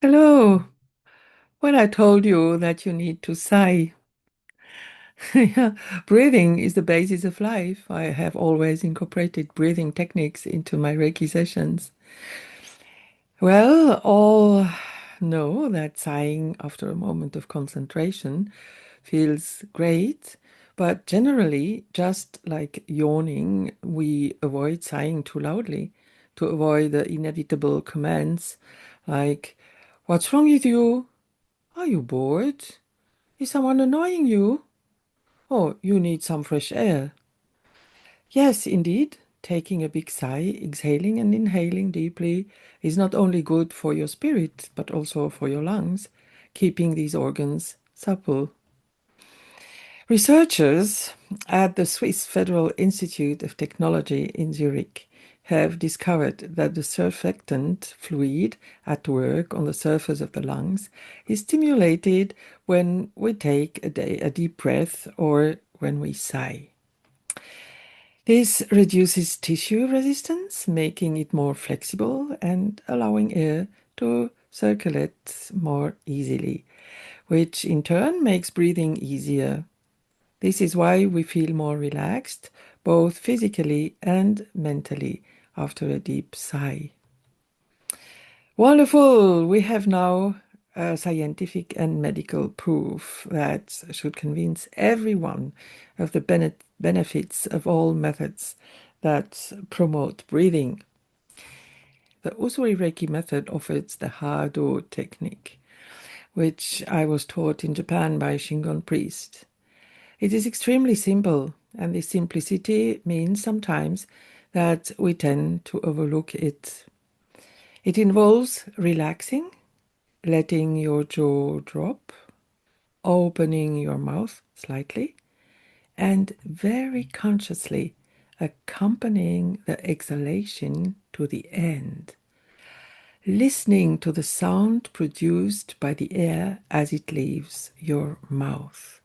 Hello. When I told you that you need to sigh, yeah, breathing is the basis of life. I have always incorporated breathing techniques into my Reiki sessions. Well, all know that sighing after a moment of concentration feels great, but generally, just like yawning, we avoid sighing too loudly to avoid the inevitable commands like, "What's wrong with you? Are you bored? Is someone annoying you? Oh, you need some fresh air." Yes, indeed, taking a big sigh, exhaling and inhaling deeply is not only good for your spirit, but also for your lungs, keeping these organs supple. Researchers at the Swiss Federal Institute of Technology in Zurich have discovered that the surfactant fluid at work on the surface of the lungs is stimulated when we take a deep breath or when we sigh. This reduces tissue resistance, making it more flexible and allowing air to circulate more easily, which in turn makes breathing easier. This is why we feel more relaxed, both physically and mentally, after a deep sigh. Wonderful! We have now scientific and medical proof that should convince everyone of the benefits of all methods that promote breathing. The Usui Reiki method offers the Hado technique, which I was taught in Japan by a Shingon priest. It is extremely simple, and this simplicity means sometimes that we tend to overlook it. It involves relaxing, letting your jaw drop, opening your mouth slightly, and very consciously accompanying the exhalation to the end, listening to the sound produced by the air as it leaves your mouth.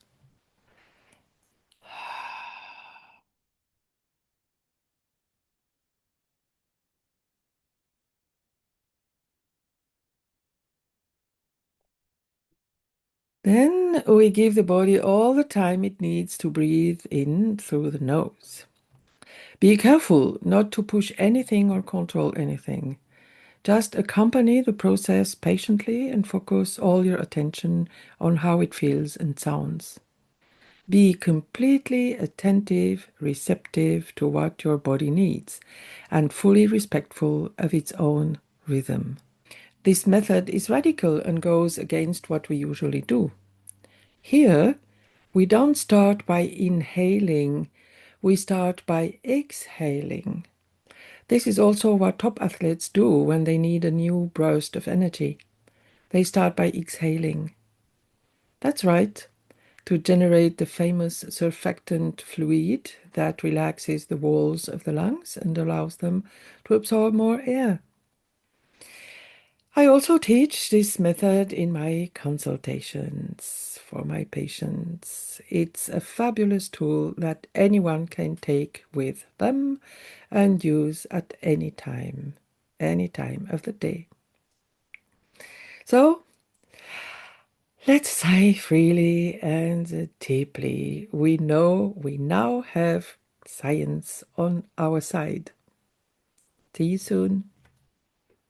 Then we give the body all the time it needs to breathe in through the nose. Be careful not to push anything or control anything. Just accompany the process patiently and focus all your attention on how it feels and sounds. Be completely attentive, receptive to what your body needs, and fully respectful of its own rhythm. This method is radical and goes against what we usually do. Here, we don't start by inhaling, we start by exhaling. This is also what top athletes do when they need a new burst of energy. They start by exhaling. That's right, to generate the famous surfactant fluid that relaxes the walls of the lungs and allows them to absorb more air. I also teach this method in my consultations for my patients. It's a fabulous tool that anyone can take with them and use at any time of the day. So let's sigh freely and deeply. We know we now have science on our side. See you soon.